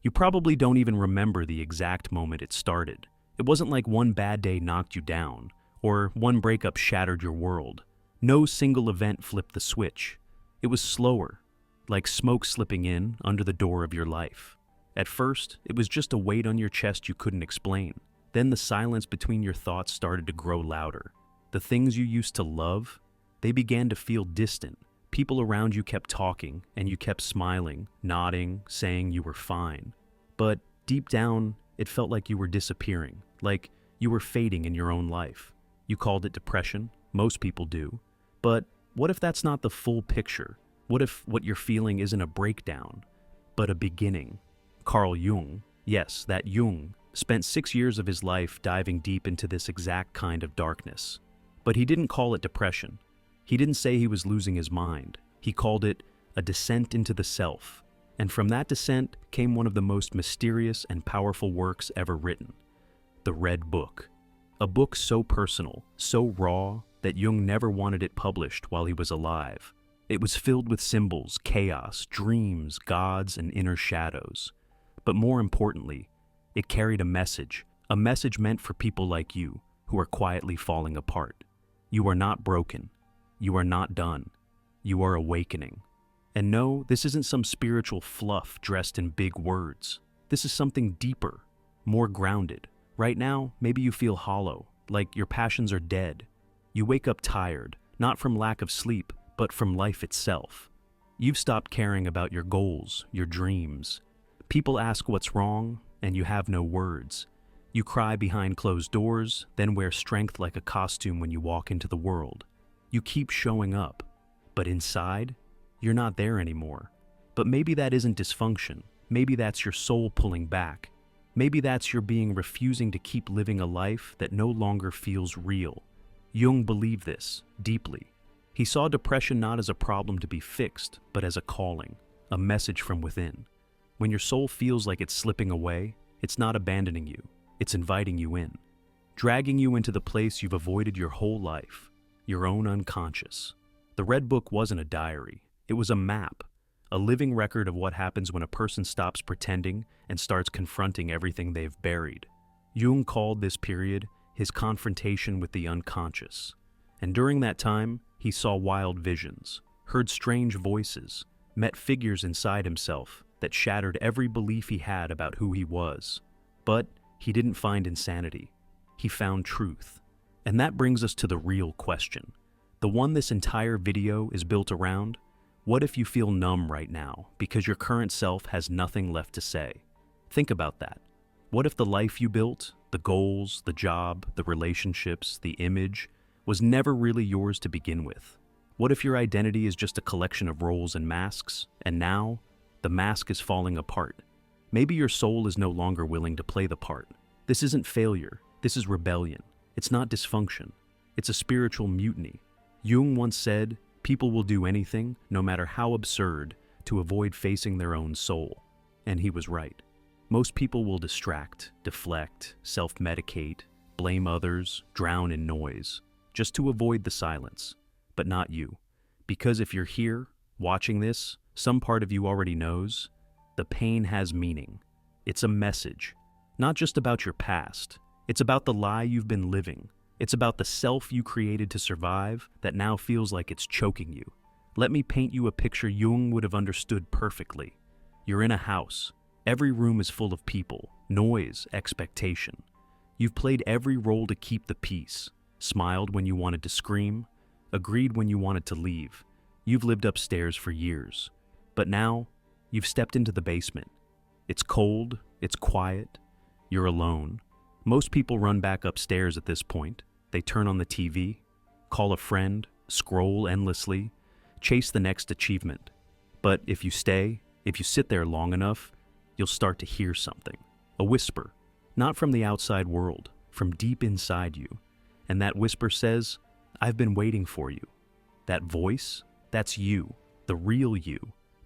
You probably don't even remember the exact moment it started. It wasn't like one bad day knocked you down, or one breakup shattered your world. No single event flipped the switch. It was slower, like smoke slipping in under the door of your life. At first, it was just a weight on your chest you couldn't explain. Then the silence between your thoughts started to grow louder. The things you used to love, they began to feel distant. People around you kept talking, and you kept smiling, nodding, saying you were fine. But deep down, it felt like you were disappearing, like you were fading in your own life. You called it depression, most people do. But what if that's not the full picture? What if what you're feeling isn't a breakdown, but a beginning? Carl Jung, yes, that Jung, spent 6 years of his life diving deep into this exact kind of darkness. But he didn't call it depression. He didn't say he was losing his mind. He called it a descent into the self. And from that descent came one of the most mysterious and powerful works ever written, the Red Book. A book so personal, so raw, that Jung never wanted it published while he was alive. It was filled with symbols, chaos, dreams, gods, and inner shadows. But more importantly, it carried a message meant for people like you who are quietly falling apart. You are not broken. You are not done. You are awakening. And no, this isn't some spiritual fluff dressed in big words. This is something deeper, more grounded. Right now, maybe you feel hollow, like your passions are dead. You wake up tired, not from lack of sleep, but from life itself. You've stopped caring about your goals, your dreams. People ask what's wrong, and you have no words. You cry behind closed doors, then wear strength like a costume when you walk into the world. You keep showing up, but inside, you're not there anymore. But maybe that isn't dysfunction. Maybe that's your soul pulling back. Maybe that's your being refusing to keep living a life that no longer feels real. Jung believed this deeply. He saw depression not as a problem to be fixed, but as a calling, a message from within. When your soul feels like it's slipping away, it's not abandoning you, it's inviting you in, dragging you into the place you've avoided your whole life, your own unconscious. The Red Book wasn't a diary, it was a map, a living record of what happens when a person stops pretending and starts confronting everything they've buried. Jung called this period his confrontation with the unconscious. And during that time, he saw wild visions, heard strange voices, met figures inside himself that shattered every belief he had about who he was. But he didn't find insanity. He found truth. And that brings us to the real question, the one this entire video is built around. What if you feel numb right now because your current self has nothing left to say? Think about that. What if the life you built, the goals, the job, the relationships, the image, was never really yours to begin with? What if your identity is just a collection of roles and masks, and now the mask is falling apart? Maybe your soul is no longer willing to play the part. This isn't failure, this is rebellion. It's not dysfunction, it's a spiritual mutiny. Jung once said, people will do anything, no matter how absurd, to avoid facing their own soul. And he was right. Most people will distract, deflect, self-medicate, blame others, drown in noise, just to avoid the silence. But not you. Because if you're here, watching this, some part of you already knows, the pain has meaning. It's a message. Not just about your past. It's about the lie you've been living. It's about the self you created to survive that now feels like it's choking you. Let me paint you a picture Jung would have understood perfectly. You're in a house. Every room is full of people, noise, expectation. You've played every role to keep the peace. Smiled when you wanted to scream, agreed when you wanted to leave. You've lived upstairs for years. But now, you've stepped into the basement. It's cold, it's quiet, you're alone. Most people run back upstairs at this point. They turn on the TV, call a friend, scroll endlessly, chase the next achievement. But if you stay, if you sit there long enough, you'll start to hear something. A whisper, not from the outside world, from deep inside you. And that whisper says, I've been waiting for you. That voice, that's you, the real you,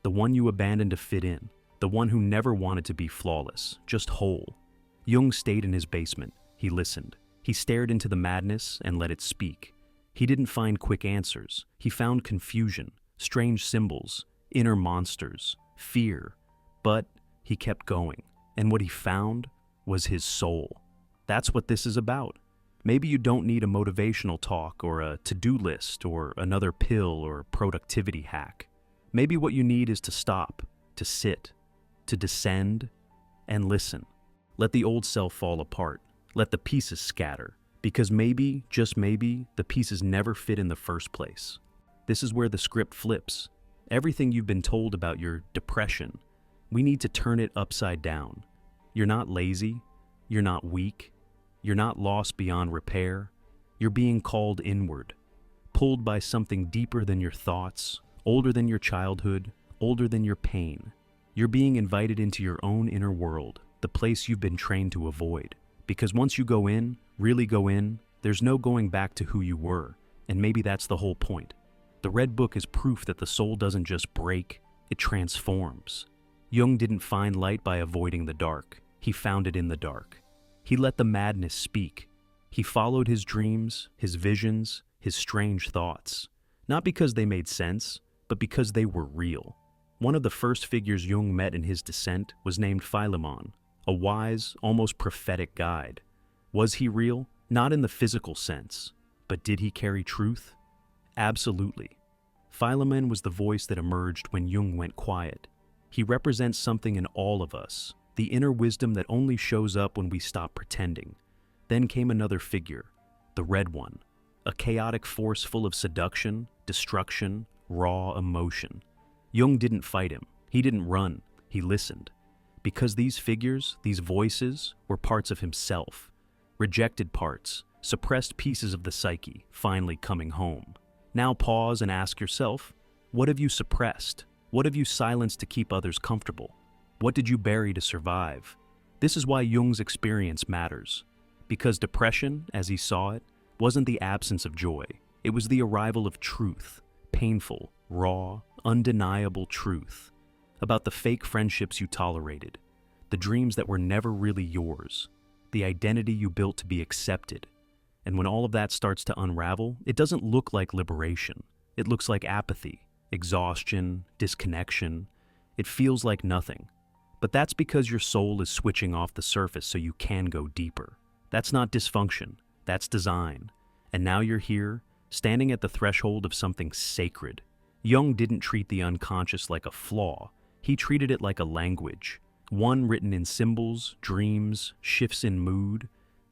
the one you abandoned to fit in, the one who never wanted to be flawless, just whole. Jung stayed in his basement. He listened. He stared into the madness and let it speak. He didn't find quick answers. He found confusion, strange symbols, inner monsters, fear. But he kept going, and what he found was his soul. That's what this is about. Maybe you don't need a motivational talk or a to-do list or another pill or productivity hack. Maybe what you need is to stop, to sit, to descend, and listen. Let the old self fall apart. Let the pieces scatter. Because maybe, just maybe, the pieces never fit in the first place. This is where the script flips. Everything you've been told about your depression, we need to turn it upside down. You're not lazy. You're not weak. You're not lost beyond repair. You're being called inward, pulled by something deeper than your thoughts, older than your childhood, older than your pain. You're being invited into your own inner world, the place you've been trained to avoid. Because once you go in, really go in, there's no going back to who you were, and maybe that's the whole point. The Red Book is proof that the soul doesn't just break, it transforms. Jung didn't find light by avoiding the dark. He found it in the dark. He let the madness speak. He followed his dreams, his visions, his strange thoughts. Not because they made sense, but because they were real. One of the first figures Jung met in his descent was named Philemon, a wise, almost prophetic guide. Was he real? Not in the physical sense, but did he carry truth? Absolutely. Philemon was the voice that emerged when Jung went quiet. He represents something in all of us, the inner wisdom that only shows up when we stop pretending. Then came another figure, the Red One, a chaotic force full of seduction, destruction, raw emotion. Jung didn't fight him. He didn't run. He listened. Because these figures, these voices, were parts of himself. Rejected parts, suppressed pieces of the psyche, finally coming home. Now pause and ask yourself, what have you suppressed? What have you silenced to keep others comfortable? What did you bury to survive? This is why Jung's experience matters. Because depression, as he saw it, wasn't the absence of joy. It was the arrival of truth, painful, raw, undeniable truth. About the fake friendships you tolerated, the dreams that were never really yours, the identity you built to be accepted. And when all of that starts to unravel, it doesn't look like liberation. It looks like apathy, exhaustion, disconnection. It feels like nothing. But that's because your soul is switching off the surface so you can go deeper. That's not dysfunction, that's design. And now you're here, standing at the threshold of something sacred. Jung didn't treat the unconscious like a flaw. He treated it like a language, one written in symbols, dreams, shifts in mood,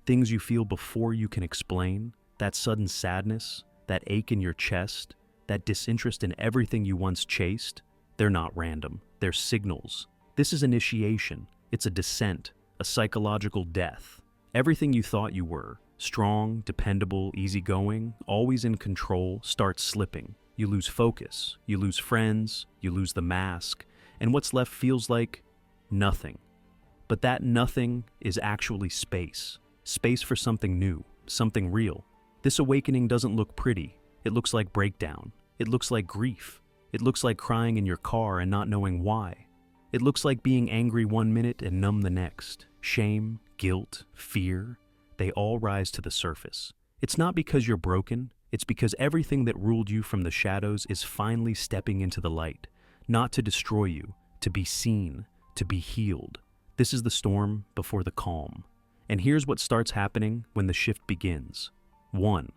things you feel before you can explain, that sudden sadness, that ache in your chest, that disinterest in everything you once chased. They're not random, they're signals. This is initiation, it's a descent, a psychological death. Everything you thought you were, strong, dependable, easygoing, always in control, starts slipping. You lose focus, you lose friends, you lose the mask, and what's left feels like nothing. But that nothing is actually space. Space for something new, something real. This awakening doesn't look pretty. It looks like breakdown. It looks like grief. It looks like crying in your car and not knowing why. It looks like being angry one minute and numb the next. Shame, guilt, fear, they all rise to the surface. It's not because you're broken. It's because everything that ruled you from the shadows is finally stepping into the light. Not to destroy you, to be seen, to be healed. This is the storm before the calm. And here's what starts happening when the shift begins. 1.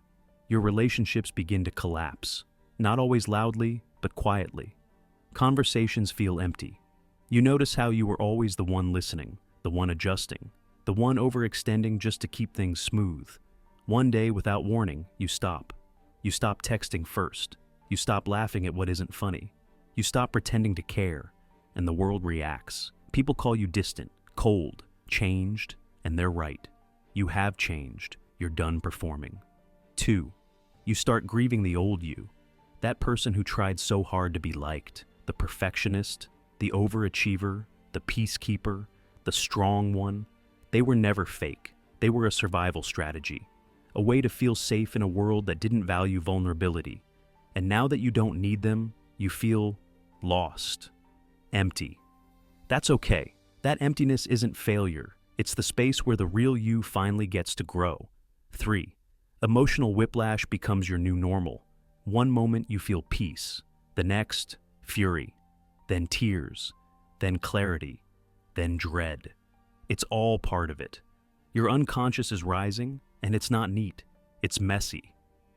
Your relationships begin to collapse. Not always loudly, but quietly. Conversations feel empty. You notice how you were always the one listening, the one adjusting, the one overextending just to keep things smooth. One day, without warning, you stop. You stop texting first. You stop laughing at what isn't funny. You stop pretending to care, and the world reacts. People call you distant, cold, changed, and they're right. You have changed. You're done performing. 2. You start grieving the old you, that person who tried so hard to be liked, the perfectionist, the overachiever, the peacekeeper, the strong one. They were never fake. They were a survival strategy, a way to feel safe in a world that didn't value vulnerability. And now that you don't need them, you feel lost, empty. That's okay. That emptiness isn't failure. It's the space where the real you finally gets to grow. 3. Emotional whiplash becomes your new normal. One moment you feel peace, the next, fury, then tears, then clarity. then dread. It's all part of it. Your unconscious is rising, and it's not neat. It's messy.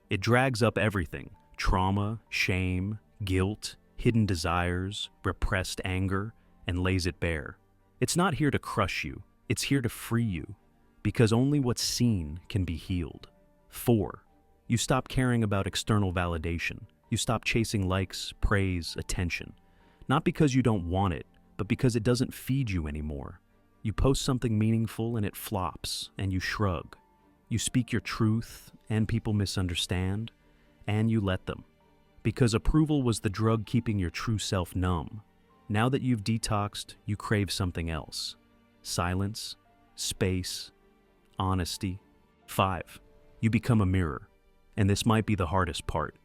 It drags up everything: trauma, shame, guilt, hidden desires, repressed anger, and lays it bare. It's not here to crush you. It's here to free you, because only what's seen can be healed. 4. You stop caring about external validation. You stop chasing likes, praise, attention. Not because you don't want it, but because it doesn't feed you anymore. You post something meaningful and it flops, and you shrug. You speak your truth, and people misunderstand, and you let them. Because approval was the drug keeping your true self numb. Now that you've detoxed, you crave something else. Silence, space, honesty. 5. You become a mirror. And this might be the hardest part.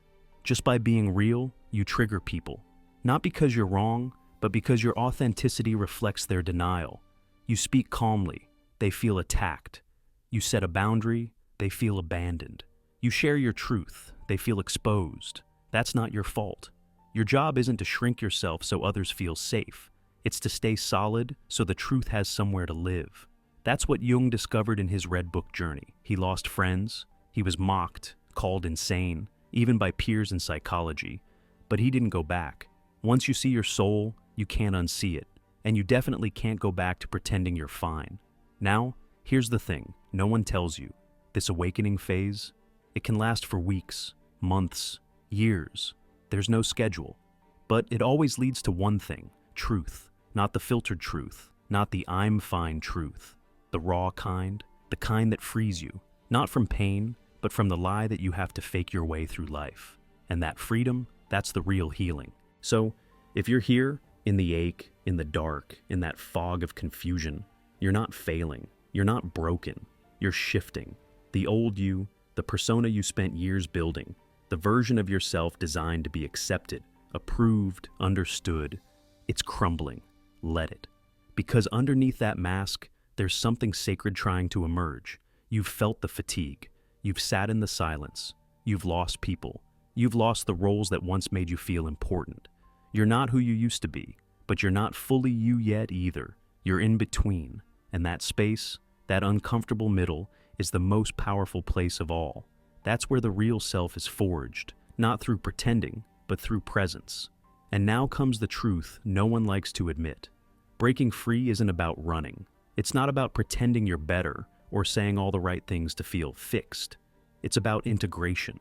Just by being real, you trigger people. Not because you're wrong, but because your authenticity reflects their denial. You speak calmly, they feel attacked. You set a boundary, they feel abandoned. You share your truth, they feel exposed. That's not your fault. Your job isn't to shrink yourself so others feel safe. It's to stay solid so the truth has somewhere to live. That's what Jung discovered in his Red Book journey. He lost friends, he was mocked, called insane, even by peers in psychology. But he didn't go back. Once you see your soul, you can't unsee it. And you definitely can't go back to pretending you're fine. Now, here's the thing no one tells you. This awakening phase, it can last for weeks, months, years. There's no schedule. But it always leads to one thing: truth. Not the filtered truth, not the I'm fine truth. The raw kind, the kind that frees you. Not from pain, but from the lie that you have to fake your way through life. And that freedom, that's the real healing. So, if you're here, in the ache, in the dark, in that fog of confusion, you're not failing. You're not broken. You're shifting. The old you, the persona you spent years building, the version of yourself designed to be accepted, approved, understood, it's crumbling. Let it. Because underneath that mask, there's something sacred trying to emerge. You've felt the fatigue. You've sat in the silence. You've lost people. You've lost the roles that once made you feel important. You're not who you used to be, but you're not fully you yet either. You're in between. And that space, that uncomfortable middle, is the most powerful place of all. That's where the real self is forged, not through pretending, but through presence. And now comes the truth no one likes to admit. Breaking free isn't about running. It's not about pretending you're better or saying all the right things to feel fixed. It's about integration.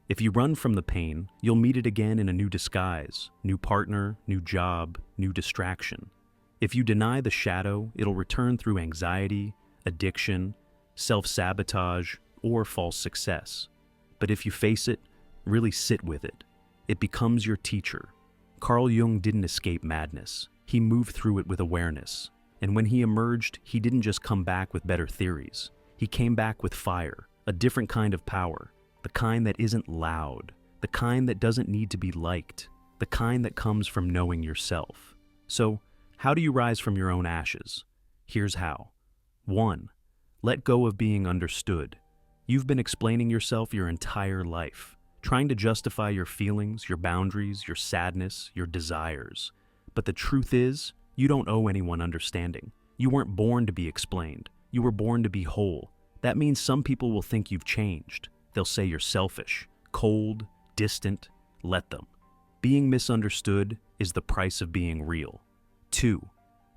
If you run from the pain, you'll meet it again in a new disguise, new partner, new job, new distraction. If you deny the shadow, it'll return through anxiety, addiction, self-sabotage, or false success. But if you face it, really sit with it, it becomes your teacher. Carl Jung didn't escape madness. He moved through it with awareness. And when he emerged, he didn't just come back with better theories. He came back with fire, a different kind of power, the kind that isn't loud, the kind that doesn't need to be liked, the kind that comes from knowing yourself. So, how do you rise from your own ashes? Here's how. 1. Let go of being understood. You've been explaining yourself your entire life, trying to justify your feelings, your boundaries, your sadness, your desires. But the truth is, you don't owe anyone understanding. You weren't born to be explained. You were born to be whole. That means some people will think you've changed. They'll say you're selfish, cold, distant. Let them. Being misunderstood is the price of being real. 2.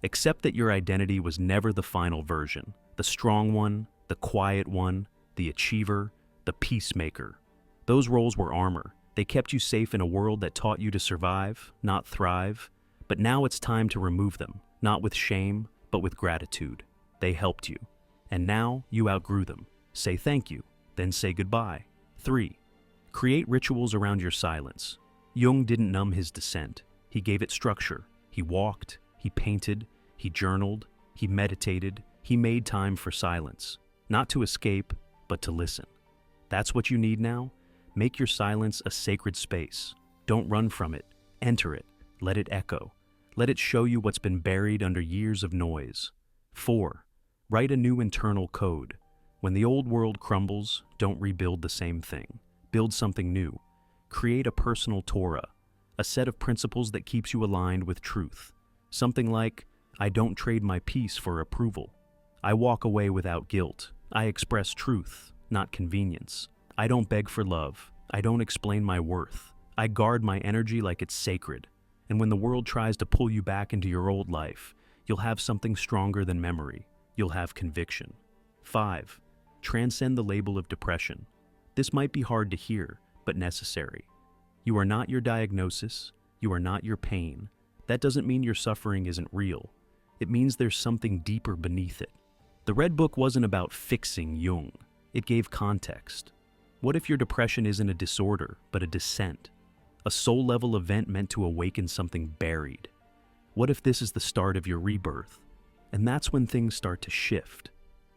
Accept that your identity was never the final version. The strong one, the quiet one, the achiever, the peacemaker. Those roles were armor. They kept you safe in a world that taught you to survive, not thrive. But now it's time to remove them, not with shame, but with gratitude. They helped you. And now you outgrew them. Say thank you, then say goodbye. 3. Create rituals around your silence. Jung didn't numb his descent. He gave it structure. He walked, he painted, he journaled, he meditated, he made time for silence. Not to escape, but to listen. That's what you need now? Make your silence a sacred space. Don't run from it. Enter it. Let it echo. Let it show you what's been buried under years of noise. 4. Write a new internal code. When the old world crumbles, don't rebuild the same thing. Build something new. Create a personal Torah, a set of principles that keeps you aligned with truth. Something like, I don't trade my peace for approval. I walk away without guilt. I express truth, not convenience. I don't beg for love. I don't explain my worth. I guard my energy like it's sacred. And when the world tries to pull you back into your old life, you'll have something stronger than memory. You'll have conviction. 5. Transcend the label of depression. This might be hard to hear, but necessary. You are not your diagnosis. You are not your pain. That doesn't mean your suffering isn't real. It means there's something deeper beneath it. The Red Book wasn't about fixing Jung. It gave context. What if your depression isn't a disorder, but a descent? A soul-level event meant to awaken something buried? What if this is the start of your rebirth? And that's when things start to shift.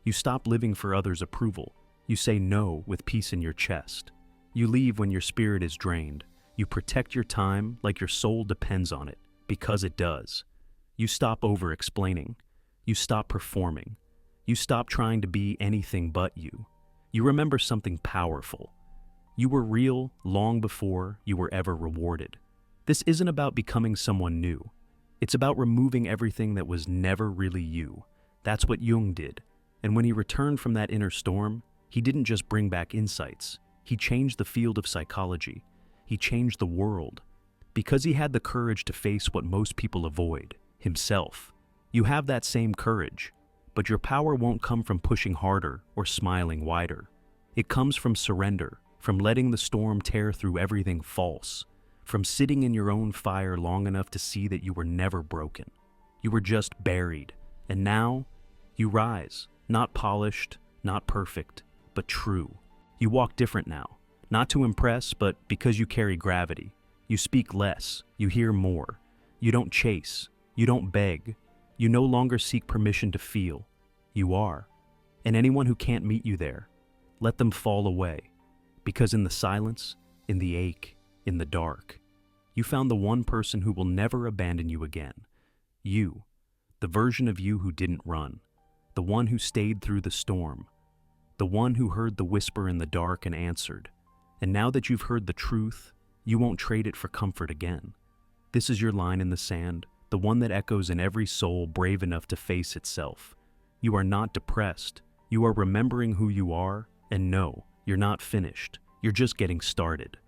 You stop living for others' approval. You say no with peace in your chest. You leave when your spirit is drained. You protect your time like your soul depends on it, because it does. You stop over-explaining. You stop performing. You stop trying to be anything but you. You remember something powerful. You were real long before you were ever rewarded. This isn't about becoming someone new. It's about removing everything that was never really you. That's what Jung did. And when he returned from that inner storm, he didn't just bring back insights. He changed the field of psychology. He changed the world. Because he had the courage to face what most people avoid, himself. You have that same courage, but your power won't come from pushing harder or smiling wider. It comes from surrender, from letting the storm tear through everything false, from sitting in your own fire long enough to see that you were never broken. You were just buried, and now you rise, not polished, not perfect, but true. You walk different now, not to impress, but because you carry gravity. You speak less, you hear more. You don't chase, you don't beg. You no longer seek permission to feel. You are. And anyone who can't meet you there, let them fall away. Because in the silence, in the ache, in the dark, you found the one person who will never abandon you again. You, the version of you who didn't run, the one who stayed through the storm, the one who heard the whisper in the dark and answered. And now that you've heard the truth, you won't trade it for comfort again. This is your line in the sand, the one that echoes in every soul brave enough to face itself. You are not depressed. You are remembering who you are, and no, you're not finished. You're just getting started.